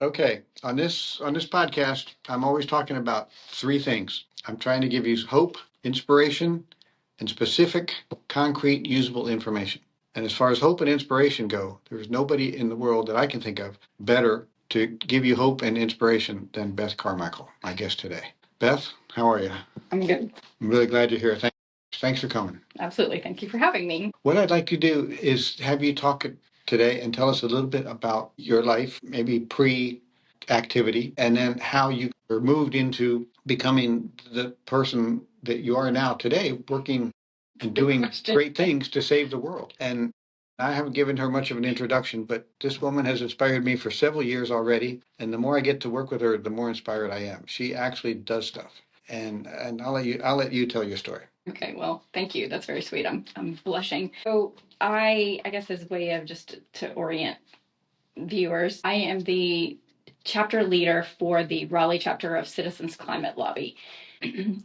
Okay, on this podcast, I'm always talking about three things. I'm trying to give you hope, inspiration, and specific, concrete, usable information. And as far as hope and inspiration go, there's nobody in the world that I can think of better to give you hope and inspiration than Beth Carmichael, my guest today. Beth, how are you? I'm good. I'm really glad you're here. Thanks for coming. Absolutely. Thank you for having me. What I'd like to do is have you talk today and tell us a little bit about your life, maybe pre-activity, and then how you were moved into becoming the person that you are now today, working and doing great things to save the world. And I haven't given her much of an introduction, but this woman has inspired me for several years already. And the more I get to work with her, the more inspired I am. She actually does stuff. And I'll let you tell your story. Okay, well, thank you. That's very sweet. I'm blushing. So I guess as a way of just to orient viewers, I am the chapter leader for the Raleigh chapter of Citizens Climate Lobby.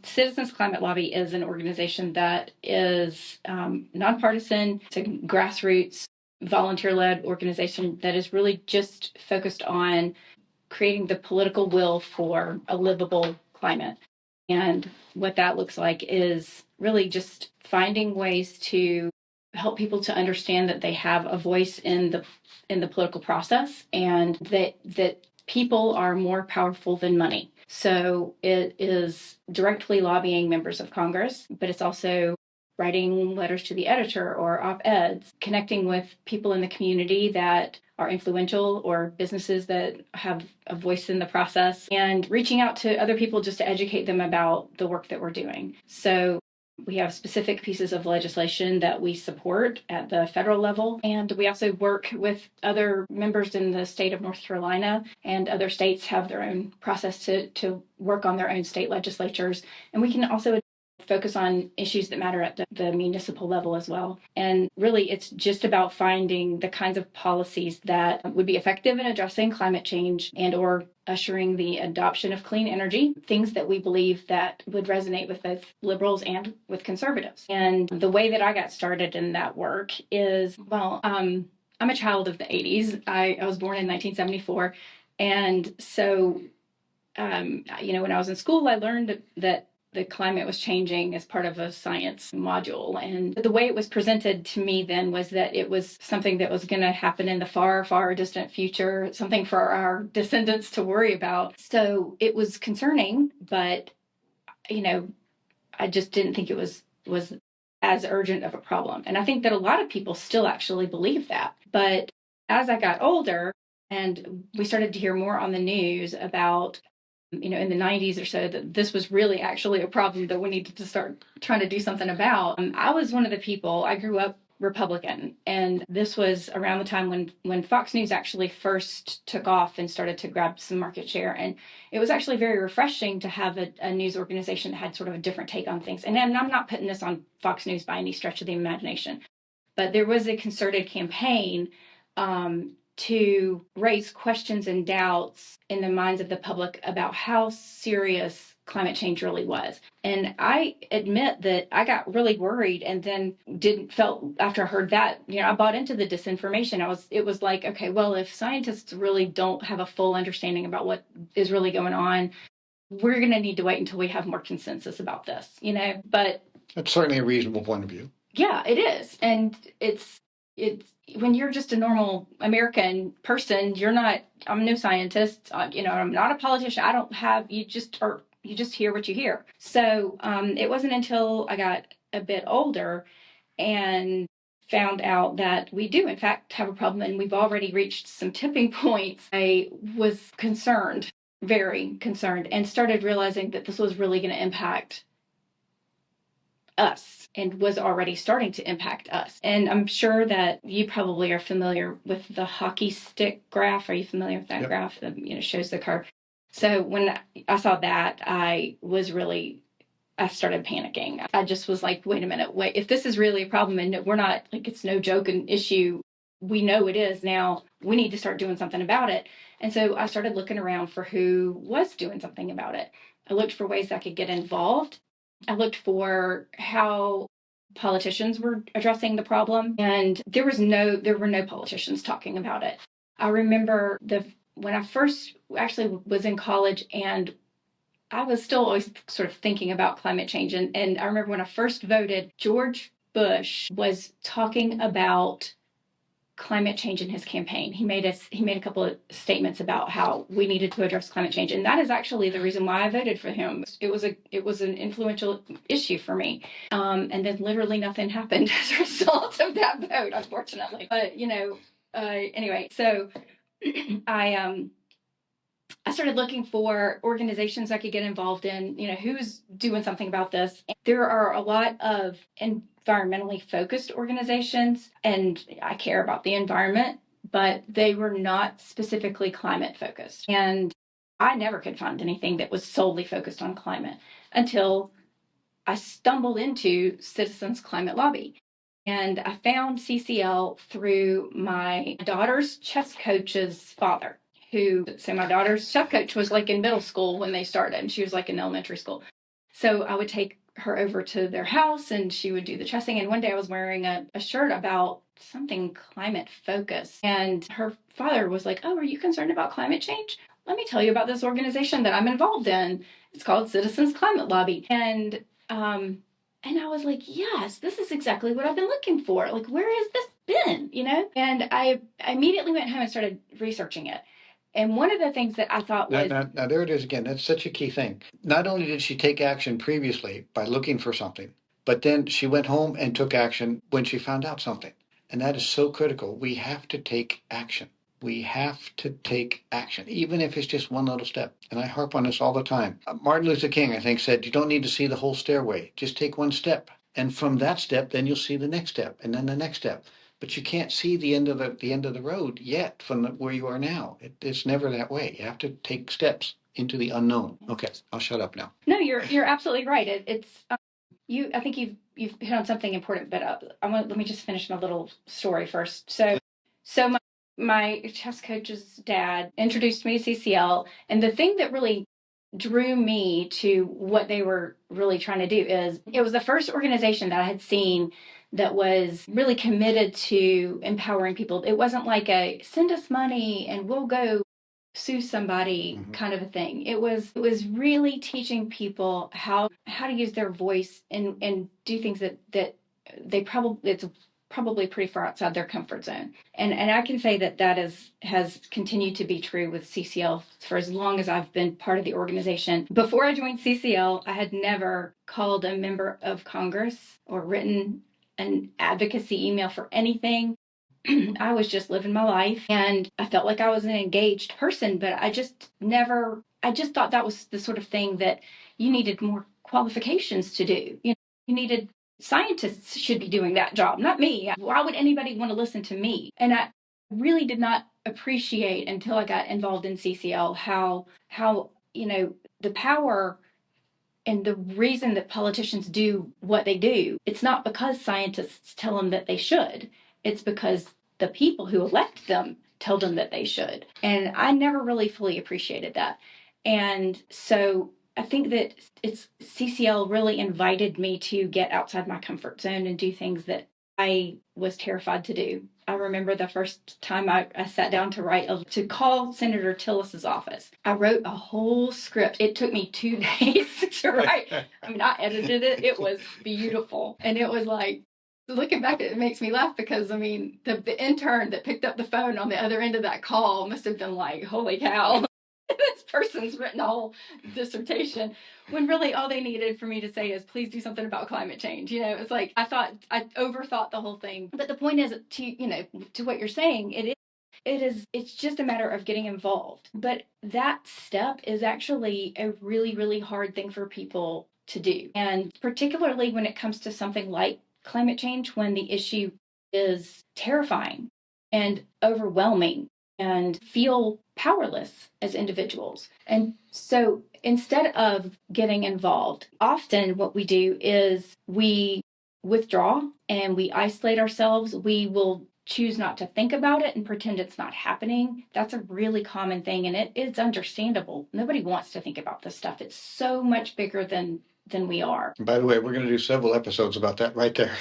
Citizens Climate Lobby is an organization that is nonpartisan, it's a grassroots, volunteer-led organization that is really just focused on creating the political will for a livable climate. And what that looks like is really just finding ways to help people to understand that they have a voice in the political process, and that people are more powerful than money. So it is directly lobbying members of Congress, but it's also writing letters to the editor or op-eds, connecting with people in the community that are influential or businesses that have a voice in the process, and reaching out to other people just to educate them about the work that we're doing. So we have specific pieces of legislation that we support at the federal level, and we also work with other members in the state of North Carolina, and other states have their own process to work on their own state legislatures. And we can also focus on issues that matter at the municipal level as well. And really, it's just about finding the kinds of policies that would be effective in addressing climate change and or ushering the adoption of clean energy, things that we believe that would resonate with both liberals and with conservatives. And the way that I got started in that work is, I'm a child of the 80s. I was born in 1974. And so, when I was in school, I learned that the climate was changing as part of a science module. And the way it was presented to me then was that it was something that was going to happen in the far, far distant future, something for our descendants to worry about. So it was concerning, but, I just didn't think it was as urgent of a problem. And I think that a lot of people still actually believe that. But as I got older and we started to hear more on the news about in the 90s or so, that this was really actually a problem that we needed to start trying to do something about. I was one of the people, I grew up Republican, and this was around the time when Fox News actually first took off and started to grab some market share. And it was actually very refreshing to have a news organization that had sort of a different take on things. And I'm not putting this on Fox News by any stretch of the imagination, but there was a concerted campaign to raise questions and doubts in the minds of the public about how serious climate change really was. And I admit that I got really worried, and then after I heard that, I bought into the disinformation. It was like, okay, well, if scientists really don't have a full understanding about what is really going on, we're going to need to wait until we have more consensus about this, but That's certainly a reasonable point of view. Yeah, it is. And it's when you're just a normal American person, I'm no scientist, I'm not a politician. You just hear what you hear. So it wasn't until I got a bit older and found out that we do in fact have a problem, and we've already reached some tipping points. I was concerned, very concerned, and started realizing that this was really going to impact us, and was already starting to impact us. And I'm sure that you probably are familiar with the hockey stick graph. Are you familiar with that Yep. graph that shows the curve? So when I saw that, I started panicking. I just was like, wait a minute, if this is really a problem and we're not, like, it's no joke, an issue, we know it is now, we need to start doing something about it. And so I started looking around for who was doing something about it. I looked for ways I could get involved. I looked for how politicians were addressing the problem, and there were no politicians talking about it. I remember when I first actually was in college, and I was still always sort of thinking about climate change. And I remember when I first voted, George Bush was talking about climate change in his campaign. He made a couple of statements about how we needed to address climate change, and that is actually the reason why I voted for him. It was an influential issue for me, and then literally nothing happened as a result of that vote, unfortunately. But anyway, so I I started looking for organizations I could get involved in, who's doing something about this. There are a lot of environmentally focused organizations, and I care about the environment, but they were not specifically climate focused. And I never could find anything that was solely focused on climate until I stumbled into Citizens Climate Lobby. And I found CCL through my daughter's chess coach's father, so my daughter's chess coach was like in middle school when they started, and she was like in elementary school. So I would take her over to their house and she would do the chessing. And one day I was wearing a shirt about something climate focused. And her father was like, "Oh, are you concerned about climate change? Let me tell you about this organization that I'm involved in. It's called Citizens Climate Lobby." And I was like, yes, this is exactly what I've been looking for. Like, where has this been? And I immediately went home and started researching it. And one of the things that I thought was, Now, there it is again. That's such a key thing. Not only did she take action previously by looking for something, but then she went home and took action when she found out something. And that is so critical. We have to take action. We have to take action, even if it's just one little step. And I harp on this all the time. Martin Luther King, I think, said, "You don't need to see the whole stairway. Just take one step. And from that step, then you'll see the next step, and then the next step." But you can't see the end of the road yet from where you are now. It's never that way. You have to take steps into the unknown. Okay, I'll shut up now. No, you're absolutely right. It's I think you've hit on something important, but let me just finish my little story first. So my chess coach's dad introduced me to CCL, and the thing that really drew me to what they were really trying to do is it was the first organization that I had seen that was really committed to empowering people. It wasn't like a send us money and we'll go sue somebody kind of a thing. It was really teaching people how to use their voice and do things that they probably it's probably pretty far outside their comfort zone. And I can say that has continued to be true with CCL for as long as I've been part of the organization. Before I joined CCL, I had never called a member of Congress or written an advocacy email for anything. I was just living my life, and I felt like I was an engaged person, but I just thought that was the sort of thing that you needed more qualifications to do. You needed scientists should be doing that job, not me. Why would anybody want to listen to me? And I really did not appreciate until I got involved in CCL how the power and the reason that politicians do what they do. It's not because scientists tell them that they should. It's because the people who elect them tell them that they should. And I never really fully appreciated that. And so I think that CCL really invited me to get outside my comfort zone and do things that I was terrified to do. I remember the first time I sat down to call Senator Tillis's office. I wrote a whole script. It took me 2 days to write. I mean, I edited it. It was beautiful. And it was like, looking back, it makes me laugh because, I mean, the intern that picked up the phone on the other end of that call must have been like, holy cow. This person's written a whole dissertation when really all they needed for me to say is please do something about climate change. It's like I overthought the whole thing. But the point is to what you're saying, it's just a matter of getting involved. But that step is actually a really, really hard thing for people to do. And particularly when it comes to something like climate change, when the issue is terrifying and overwhelming and feel powerless as individuals. And so instead of getting involved, often what we do is we withdraw and we isolate ourselves. We will choose not to think about it and pretend it's not happening. That's a really common thing, and it's understandable. Nobody wants to think about this stuff. It's so much bigger than we are. And by the way, we're going to do several episodes about that right there.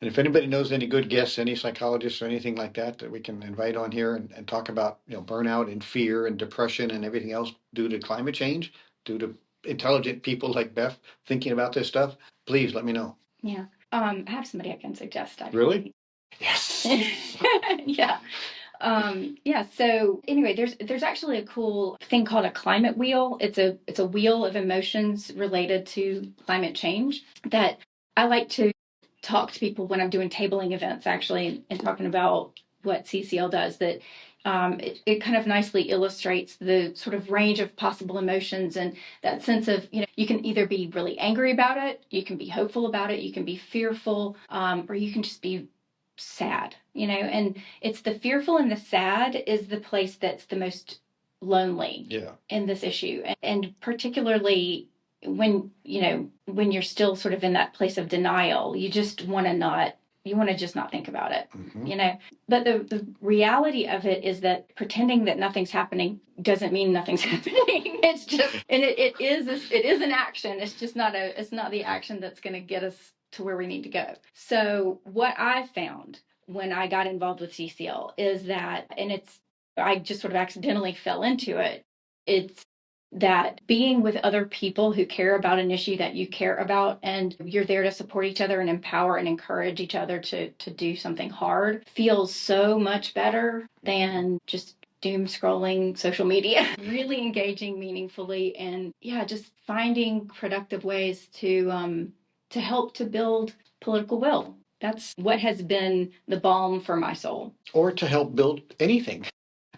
And if anybody knows any good guests, any psychologists or anything like that, that we can invite on here and talk about, burnout and fear and depression and everything else due to climate change, due to intelligent people like Beth thinking about this stuff, please let me know. Yeah. I have somebody I can suggest, actually. Really? Yes. Yeah. Yeah. So anyway, there's actually a cool thing called a climate wheel. It's a wheel of emotions related to climate change that I like to talk to people when I'm doing tabling events, actually, and talking about what CCL does. That it kind of nicely illustrates the sort of range of possible emotions and that sense of, you can either be really angry about it, you can be hopeful about it, you can be fearful, or you can just be sad, and it's the fearful and the sad is the place that's the most lonely, Yeah. in this issue. And particularly when you're still sort of in that place of denial, you just want to just not think about it. Mhm. But the reality of it is that pretending that nothing's happening doesn't mean nothing's happening. It's just, and it is an action. It's not the action that's going to get us to where we need to go. So what I found when I got involved with CCL is that, and I just sort of accidentally fell into it. It's that being with other people who care about an issue that you care about, and you're there to support each other and empower and encourage each other to do something hard, feels so much better than just doom scrolling social media. Really engaging meaningfully, and yeah, just finding productive ways to help to build political will. That's what has been the balm for my soul. Or to help build anything.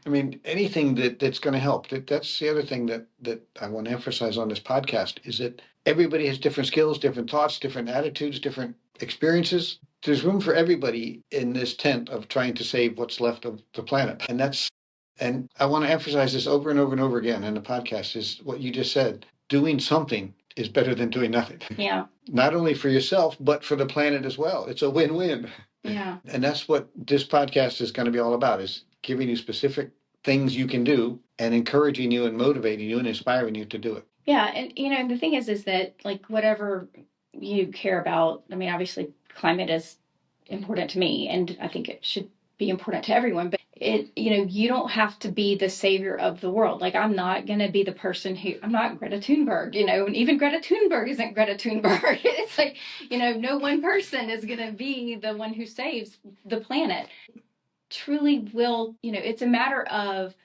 I mean, anything that's going to help. That's the other thing that I want to emphasize on this podcast is that everybody has different skills, different thoughts, different attitudes, different experiences. There's room for everybody in this tent of trying to save what's left of the planet. And I want to emphasize this over and over and over again in the podcast is what you just said. Doing something is better than doing nothing. Yeah. Not only for yourself, but for the planet as well. It's a win-win. Yeah. And that's what this podcast is going to be all about, is giving you specific things you can do and encouraging you and motivating you and inspiring you to do it. Yeah, and the thing is that, like, whatever you care about, I mean, obviously climate is important to me, and I think it should be important to everyone, but you don't have to be the savior of the world. Like, I'm not going to be the person I'm not Greta Thunberg, and even Greta Thunberg isn't Greta Thunberg. It's like, no one person is going to be the one who saves the planet. Truly will, it's a matter of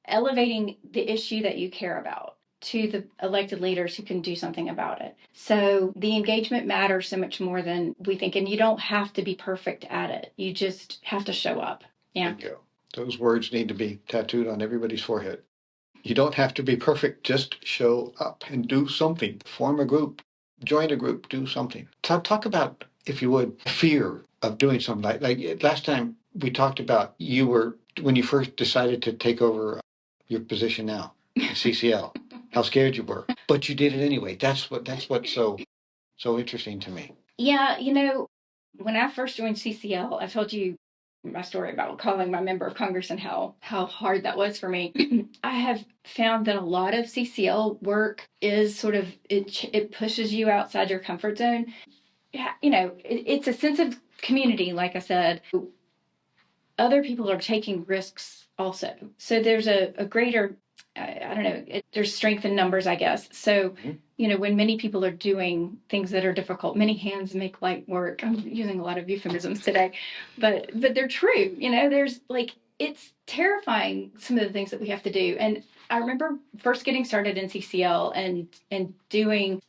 elevating the issue that you care about to the elected leaders who can do something about it. So the engagement matters so much more than we think. And you don't have to be perfect at it. You just have to show up. Yeah. There you go. Those words need to be tattooed on everybody's forehead. You don't have to be perfect. Just show up and do something. Form a group, join a group, do something. Talk about, if you would, fear of doing something. Like last time we talked about when you first decided to take over your position now at CCL, how scared you were, but you did it anyway. That's what's so interesting to me. Yeah, when I first joined CCL, I told you my story about calling my member of Congress and how hard that was for me. I have found that a lot of CCL work is sort of it pushes you outside your comfort zone. Yeah, it's a sense of community, like I said. Other people are taking risks also. So there's a greater, I don't know, there's strength in numbers, I guess. So, when many people are doing things that are difficult, many hands make light work. I'm using a lot of euphemisms today, but they're true. There's like, it's terrifying, some of the things that we have to do. And I remember first getting started in CCL and doing,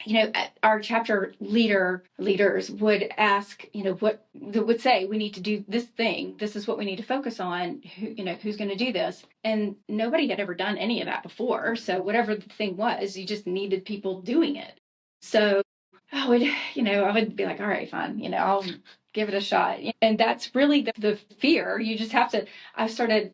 our chapter leaders would ask, what they would say, we need to do this thing. This is what we need to focus on. Who's going to do this? And nobody had ever done any of that before. So whatever the thing was, you just needed people doing it. So I would be like, all right, fine, I'll give it a shot. And that's really the fear. You just have to, I started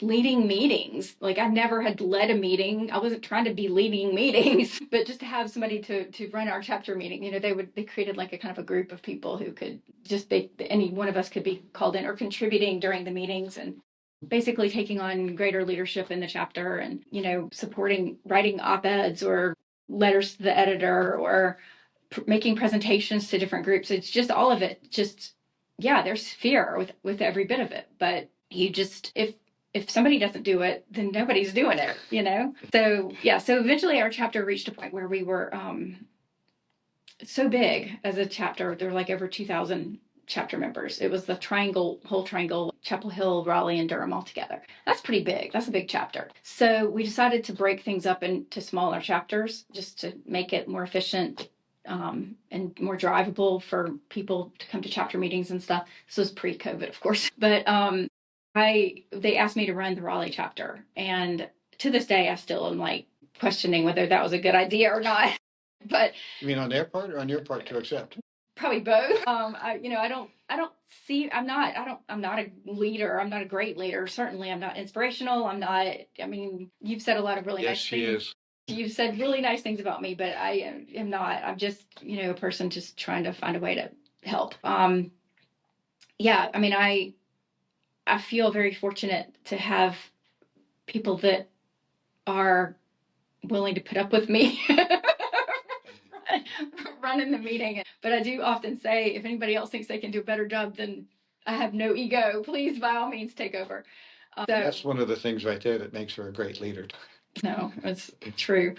leading meetings. Like, I never had led a meeting. I wasn't trying to be leading meetings, but just to have somebody to run our chapter meeting. They created like a kind of a group of people who could just any one of us could be called in or contributing during the meetings, and basically taking on greater leadership in the chapter, and supporting writing op-eds or letters to the editor, or making presentations to different groups. It's just all of it just yeah, there's fear with every bit of it, but you just, if somebody doesn't do it, then nobody's doing it, you know? So yeah, so eventually our chapter reached a point where we were so big as a chapter. There were like over 2,000 chapter members. It was the whole triangle, Chapel Hill, Raleigh, and Durham all together. That's pretty big. That's a big chapter. So we decided to break things up into smaller chapters just to make it more efficient, and more drivable for people to come to chapter meetings and stuff. This was pre-COVID, of course. But they asked me to run the Raleigh chapter. And to this day, I still am like questioning whether that was a good idea or not. But You mean on their part or on your part to accept? probably both. I'm not a leader. I'm not a great leader. Certainly I'm not inspirational. I mean, you've said a lot of really Yes, nice she things. is. You've said really nice things about me, but I am not. I'm just, a person just trying to find a way to help. Yeah, I mean, I feel very fortunate to have people that are willing to put up with me running the meeting. But I do often say, if anybody else thinks they can do a better job, then I have no ego. Please, by all means, take over. That's one of the things right there that makes her a great leader. No, it's true.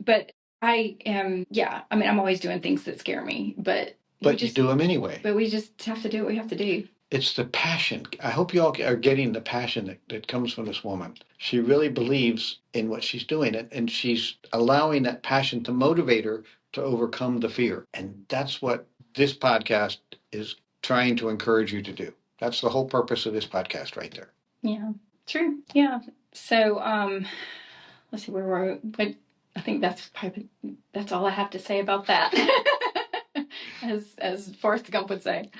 But I am, yeah, I mean, I'm always doing things that scare me, but you do them anyway. But we just have to do what we have to do. It's the passion. I hope you all are getting the passion that comes from this woman. She really believes in what she's doing, and she's allowing that passion to motivate her to overcome the fear. And that's what this podcast is trying to encourage you to do. That's the whole purpose of this podcast right there. Yeah, true. Yeah. So, let's see where we're, but I think that's all I have to say about that. as Forrest Gump would say.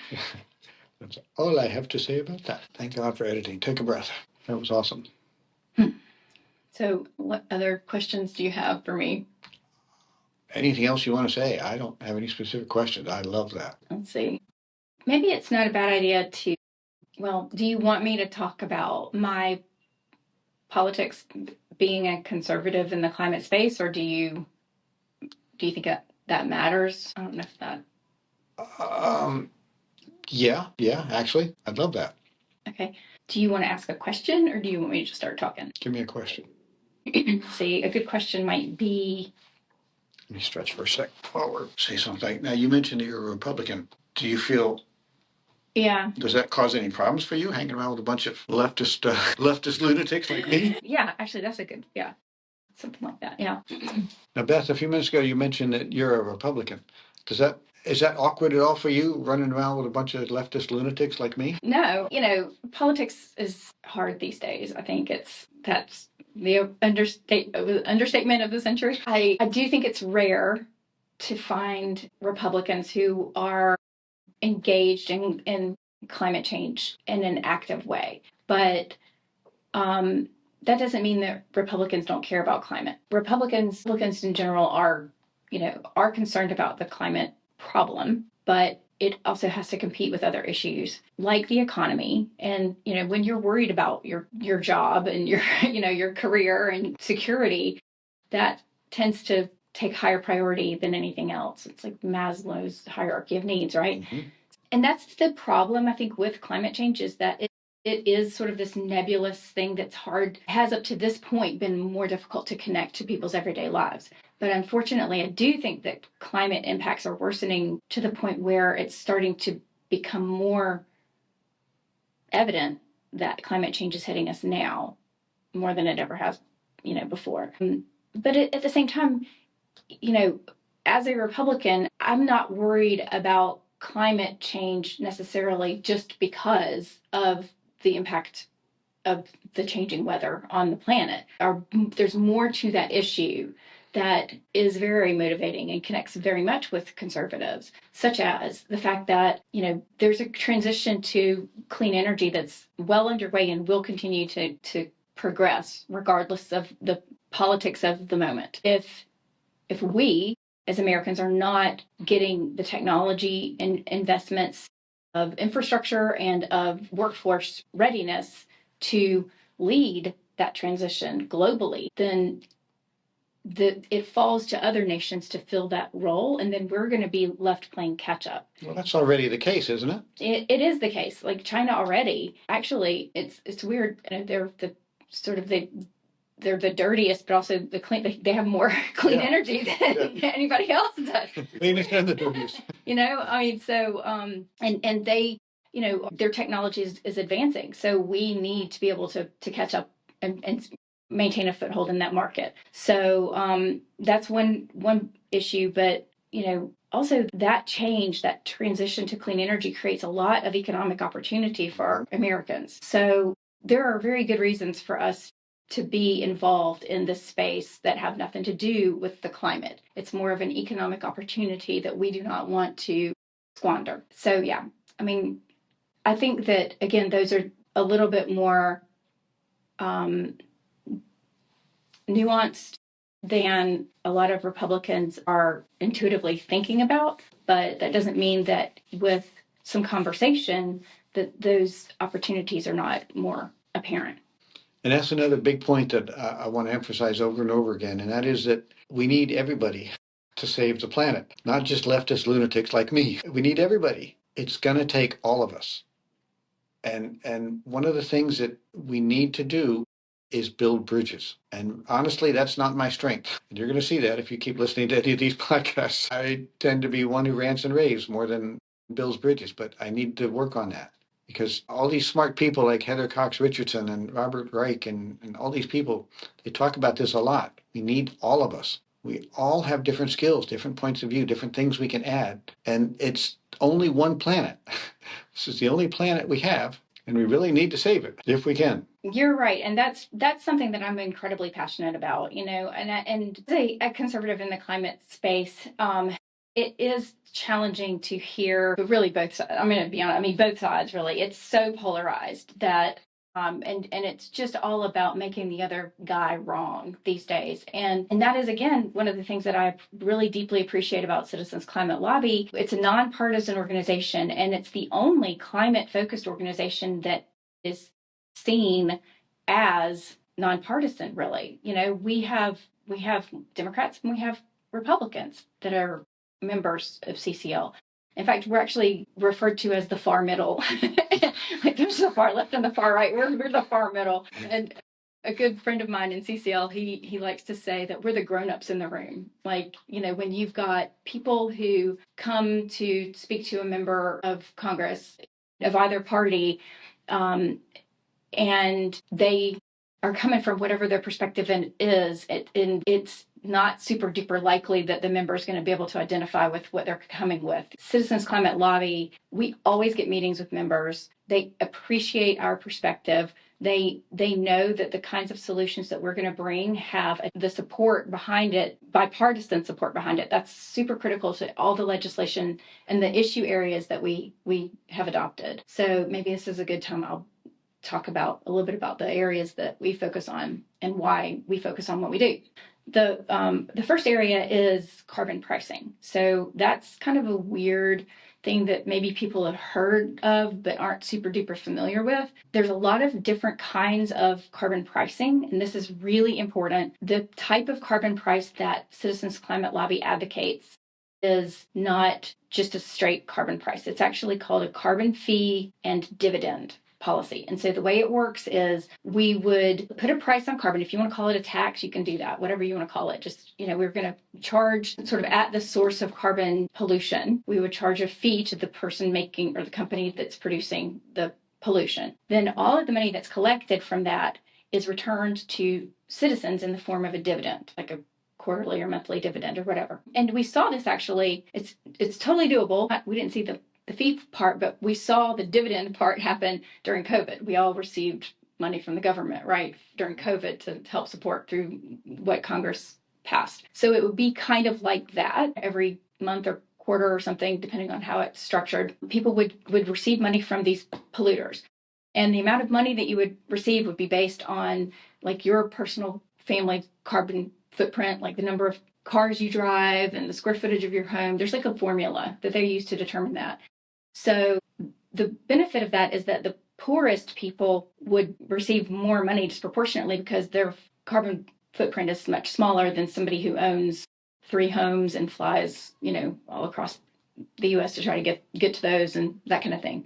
That's all I have to say about that. Thank God for editing. Take a breath. That was awesome. So, what other questions do you have for me? Anything else you want to say? I don't have any specific questions. I love that. Let's see. Maybe it's not a bad idea to, well, do you want me to talk about my politics being a conservative in the climate space, or do you think that matters? I don't know if that. Yeah, actually, I'd love that. Okay. Do you want to ask a question, or do you want me to just start talking? Give me a question. See, a good question might be. Let me stretch for a sec forward. Say something. Now, you mentioned that you're a Republican. Do you feel? Yeah. Does that cause any problems for you, hanging around with a bunch of leftist lunatics like me? Yeah, actually, that's a good. Yeah, something like that. Yeah. Now, Beth, a few minutes ago, you mentioned that you're a Republican. Is that awkward at all for you, running around with a bunch of leftist lunatics like me? No, politics is hard these days. I think that's the understatement of the century. I do think it's rare to find Republicans who are engaged in climate change in an active way. But that doesn't mean that Republicans don't care about climate. Republicans in general are concerned about the climate problem, but it also has to compete with other issues like the economy. And when you're worried about your job and your your career and security, that tends to take higher priority than anything else. It's like Maslow's hierarchy of needs, right? Mm-hmm. And that's the problem, I think, with climate change, is that it is sort of this nebulous thing that's has up to this point been more difficult to connect to people's everyday lives. But unfortunately, I do think that climate impacts are worsening to the point where it's starting to become more evident that climate change is hitting us now more than it ever has, before. But at the same time, as a Republican, I'm not worried about climate change necessarily just because of the impact of the changing weather on the planet. There's more to that issue that is very motivating and connects very much with conservatives, such as the fact that, there's a transition to clean energy that's well underway and will continue to progress regardless of the politics of the moment. If we as Americans are not getting the technology and investments of infrastructure and of workforce readiness to lead that transition globally, then it falls to other nations to fill that role, and then we're going to be left playing catch up. Well, that's already the case, isn't it? It is the case. Like China already, actually, it's weird. They're the dirtiest, but also the clean. They have more clean energy than anybody else does. Cleanest and the dirtiest. I mean, so and they, their technology is advancing, so we need to be able to catch up and maintain a foothold in that market. So that's one issue, but also that change, that transition to clean energy creates a lot of economic opportunity for Americans. So there are very good reasons for us to be involved in this space that have nothing to do with the climate. It's more of an economic opportunity that we do not want to squander. So yeah, I mean, I think that, again, those are a little bit more nuanced than a lot of Republicans are intuitively thinking about, but that doesn't mean that with some conversation that those opportunities are not more apparent. And that's another big point that I want to emphasize over and over again, and that is that we need everybody to save the planet, not just leftist lunatics like me. We need everybody. It's going to take all of us. And one of the things that we need to do is build bridges. And honestly, that's not my strength. And you're going to see that if you keep listening to any of these podcasts. I tend to be one who rants and raves more than builds bridges, but I need to work on that. Because all these smart people like Heather Cox Richardson and Robert Reich and all these people, they talk about this a lot. We need all of us. We all have different skills, different points of view, different things we can add. And it's only one planet. This is the only planet we have, and we really need to save it if we can. You're right, and that's something that I'm incredibly passionate about. And as a conservative in the climate space, it is challenging to hear really both sides. I'm going to be honest. I mean, both sides really. It's so polarized that. And it's just all about making the other guy wrong these days. And that is, again, one of the things that I really deeply appreciate about Citizens Climate Lobby. It's a nonpartisan organization, and it's the only climate-focused organization that is seen as nonpartisan, really. We have Democrats and we have Republicans that are members of CCL. In fact, we're actually referred to as the far middle. Like there's the far left and the far right. We're the far middle. And a good friend of mine in CCL, he likes to say that we're the grown-ups in the room. Like, when you've got people who come to speak to a member of Congress of either party, and they are coming from whatever their perspective is, and it's not super duper likely that the member is going to be able to identify with what they're coming with. Citizens Climate Lobby, we always get meetings with members. They appreciate our perspective. They know that the kinds of solutions that we're going to bring have the support behind it, bipartisan support behind it. That's super critical to all the legislation and the issue areas that we have adopted. So maybe this is a good time. I'll talk about a little bit about the areas that we focus on and why we focus on what we do. The first area is carbon pricing. So that's kind of a weird thing that maybe people have heard of but aren't super duper familiar with. There's a lot of different kinds of carbon pricing, and this is really important. The type of carbon price that Citizens Climate Lobby advocates is not just a straight carbon price. It's actually called a carbon fee and dividend policy. And so the way it works is we would put a price on carbon. If you want to call it a tax, you can do that, whatever you want to call it. Just, we're going to charge sort of at the source of carbon pollution. We would charge a fee to the person making or the company that's producing the pollution. Then all of the money that's collected from that is returned to citizens in the form of a dividend, like a quarterly or monthly dividend or whatever. And we saw this actually, it's totally doable. We didn't see the fee part, but we saw the dividend part happen during COVID. We all received money from the government, right, during COVID to help support through what Congress passed. So it would be kind of like that every month or quarter or something, depending on how it's structured. People would receive money from these polluters. And the amount of money that you would receive would be based on like your personal family carbon footprint, like the number of cars you drive and the square footage of your home. There's like a formula that they use to determine that. So the benefit of that is that the poorest people would receive more money disproportionately because their carbon footprint is much smaller than somebody who owns 3 homes and flies, all across the US to try to get to those and that kind of thing.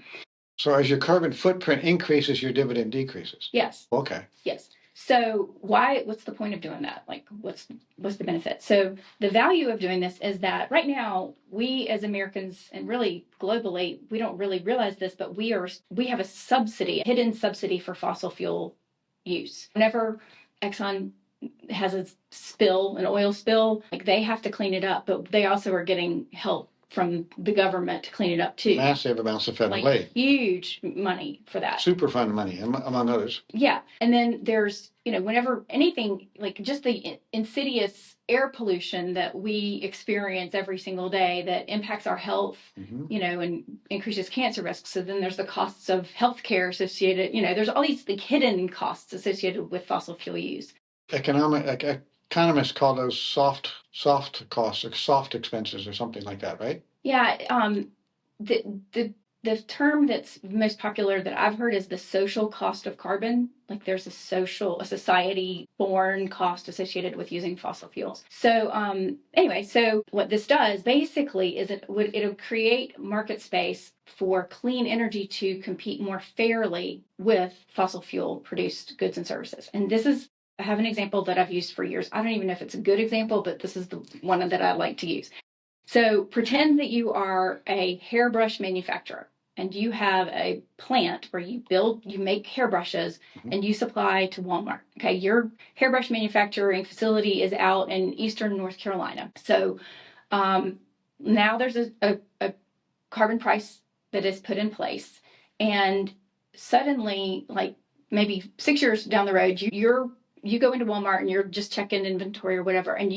So as your carbon footprint increases, your dividend decreases. Yes. Okay. Yes. So what's the point of doing that? Like what's the benefit? So the value of doing this is that right now we as Americans and really globally, we don't really realize this, but we have a hidden subsidy for fossil fuel use. Whenever Exxon has an oil spill, like they have to clean it up, but they also are getting help from the government to clean it up too. Massive amounts of federal Like aid. huge money for that. Superfund money, among others. Yeah. And then there's, whenever anything like just the insidious air pollution that we experience every single day that impacts our health, and increases cancer risks. So then there's the costs of healthcare associated, there's all these like hidden costs associated with fossil fuel use. Economists call those soft costs or soft expenses or something like that, right? Yeah. The term that's most popular that I've heard is the social cost of carbon. Like there's a society-born cost associated with using fossil fuels. So anyway, so what this does basically is it'll create market space for clean energy to compete more fairly with fossil fuel produced goods and services. And I have an example that I've used for years. I don't even know if it's a good example, but this is the one that I like to use. So pretend that you are a hairbrush manufacturer and you have a plant where you make hairbrushes and you supply to Walmart. Okay, your hairbrush manufacturing facility is out in eastern North Carolina. So now there's a carbon price that is put in place, and suddenly, like maybe 6 years down the road, you go into Walmart and you're just checking inventory or whatever, and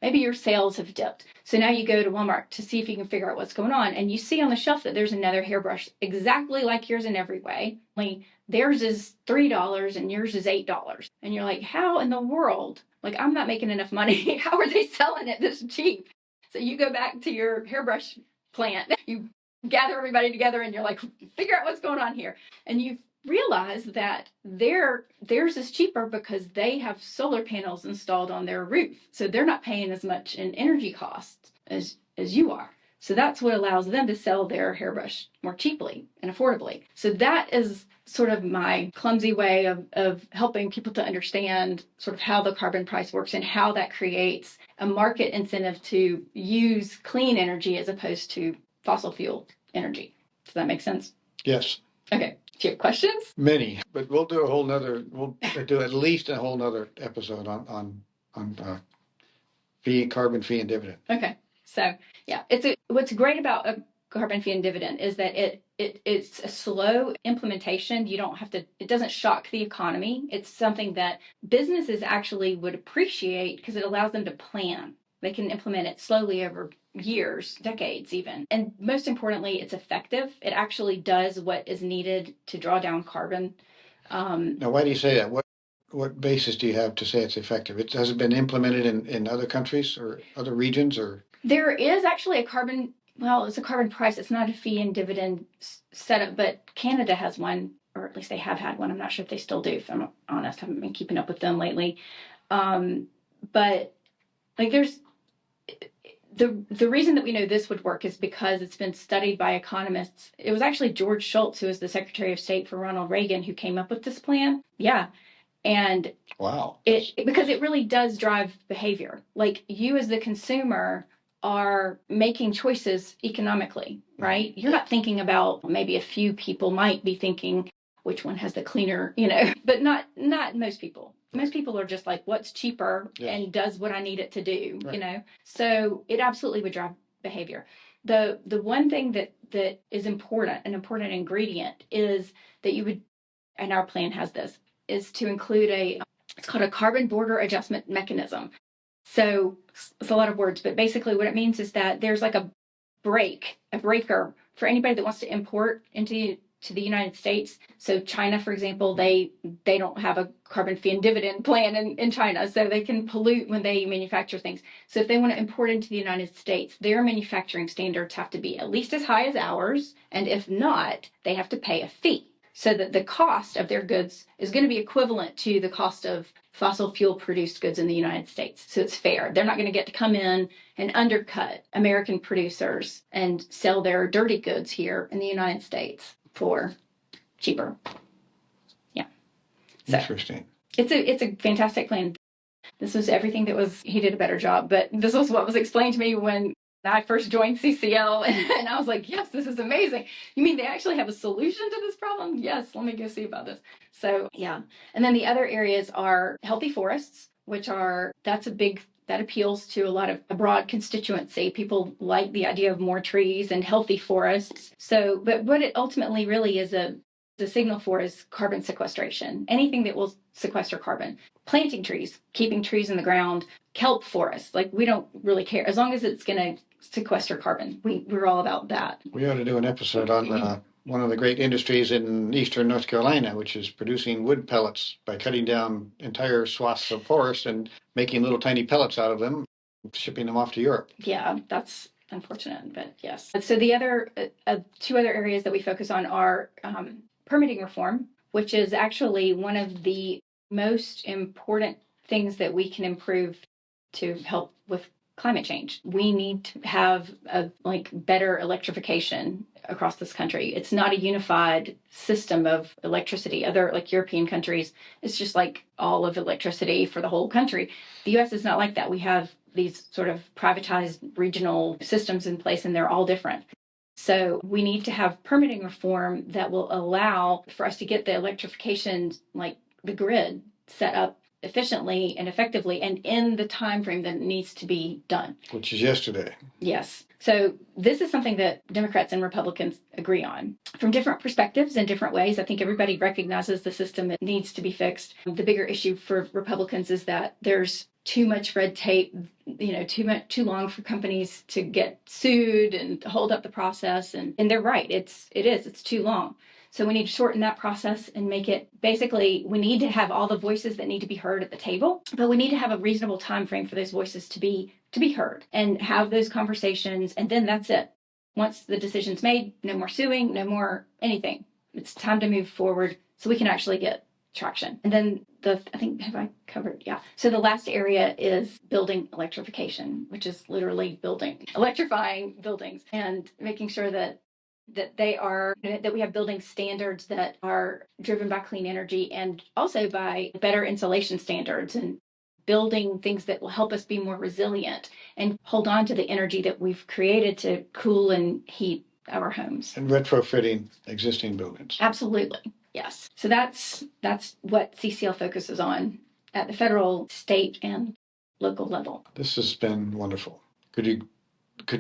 maybe your sales have dipped. So now you go to Walmart to see if you can figure out what's going on, and you see on the shelf that there's another hairbrush exactly like yours in every way. Only theirs is $3 and yours is $8. And you're like, how in the world? Like, I'm not making enough money. How are they selling it this cheap? So you go back to your hairbrush plant, you gather everybody together and you're like, figure out what's going on here. And you realize that theirs is cheaper because they have solar panels installed on their roof. So they're not paying as much in energy costs as you are. So that's what allows them to sell their hairbrush more cheaply and affordably. So that is sort of my clumsy way of helping people to understand sort of how the carbon price works and how that creates a market incentive to use clean energy as opposed to fossil fuel energy. Does that make sense? Yes. Okay. Do you have questions? Many, but we'll do at least a whole nother episode on carbon fee and dividend. Okay. So yeah, what's great about a carbon fee and dividend is that it's a slow implementation. It doesn't shock the economy. It's something that businesses actually would appreciate because it allows them to plan. They can implement it slowly over years, decades even. And most importantly, it's effective. It actually does what is needed to draw down carbon. Now, why do you say that? What basis do you have to say it's effective? Has it been implemented in other countries or other regions? Or there is actually it's a carbon price. It's not a fee and dividend setup, but Canada has one, or at least they have had one. I'm not sure if they still do, if I'm honest. I haven't been keeping up with them lately. But like there's the reason that we know this would work is because it's been studied by economists. It was actually George Shultz, who was the Secretary of State for Ronald Reagan, who came up with this plan. Yeah. And wow, because it really does drive behavior. Like you as the consumer are making choices economically, right? You're not thinking about, maybe a few people might be thinking which one has the cleaner, but not most people. Most people are just like, what's cheaper and does what I need it to do, right. So it absolutely would drive behavior. The one thing that is an important ingredient is that you would, and our plan has this, is to include it's called a carbon border adjustment mechanism. So it's a lot of words, but basically what it means is that there's like a breaker for anybody that wants to import to the United States. So China, for example, they don't have a carbon fee and dividend plan in China, so they can pollute when they manufacture things. So if they want to import into the United States, their manufacturing standards have to be at least as high as ours, and if not, they have to pay a fee. So that the cost of their goods is going to be equivalent to the cost of fossil fuel produced goods in the United States. So it's fair. They're not going to get to come in and undercut American producers and sell their dirty goods here in the United States for cheaper. Yeah. So Interesting. it's a fantastic plan. This was everything that was, he did a better job, but this was what was explained to me when I first joined CCL. And I was like, yes, this is amazing. You mean they actually have a solution to this problem? Yes, let me go see about this. So, yeah. And then the other areas are healthy forests, which are, that appeals to a lot of a broad constituency. People like the idea of more trees and healthy forests. So, but what it ultimately really is the signal for is carbon sequestration. Anything that will sequester carbon. Planting trees, keeping trees in the ground, kelp forests. Like, we don't really care as long as it's going to sequester carbon. We're all about that. We ought to do an episode on one of the great industries in eastern North Carolina, which is producing wood pellets by cutting down entire swaths of forest and making little tiny pellets out of them, shipping them off to Europe. Yeah, that's unfortunate, but yes. So the other two other areas that we focus on are permitting reform, which is actually one of the most important things that we can improve to help with climate change. We need to have a better electrification across this country. It's not a unified system of electricity. Other European countries, it's just like all of electricity for the whole country. The US is not like that. We have these sort of privatized regional systems in place, and they're all different. So we need to have permitting reform that will allow for us to get the electrification, like the grid, set up efficiently and effectively and in the time frame that it needs to be done. Which is yesterday. Yes. So this is something that Democrats and Republicans agree on from different perspectives and different ways. I think everybody recognizes the system that needs to be fixed. The bigger issue for Republicans is that there's too much red tape, too long for companies to get sued and hold up the process. And they're right. It's too long. So we need to shorten that process and make it, basically, we need to have all the voices that need to be heard at the table, but we need to have a reasonable time frame for those voices to be heard and have those conversations. And then that's it. Once the decision's made, no more suing, no more anything. It's time to move forward so we can actually get traction. And then have I covered? Yeah. So the last area is building electrification, which is literally electrifying buildings and making sure that we have building standards that are driven by clean energy and also by better insulation standards and building things that will help us be more resilient and hold on to the energy that we've created to cool and heat our homes. And retrofitting existing buildings. Absolutely. Yes. So that's what CCL focuses on at the federal, state, and local level. This has been wonderful. Could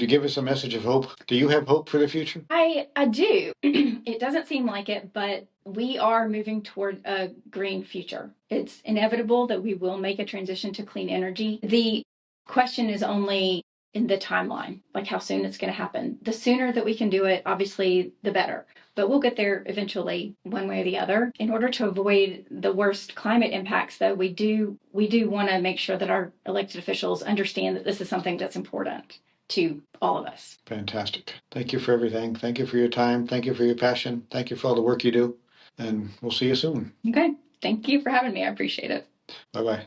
you give us a message of hope? Do you have hope for the future? I do. It doesn't seem like it, but we are moving toward a green future. It's inevitable that we will make a transition to clean energy. The question is only in the timeline, like how soon it's going to happen. The sooner that we can do it, obviously, the better. But we'll get there eventually, one way or the other. In order to avoid the worst climate impacts, though, we do want to make sure that our elected officials understand that this is something that's important to all of us. Fantastic. Thank you for everything. Thank you for your time. Thank you for your passion. Thank you for all the work you do. And we'll see you soon. Okay. Thank you for having me. I appreciate it. Bye-bye.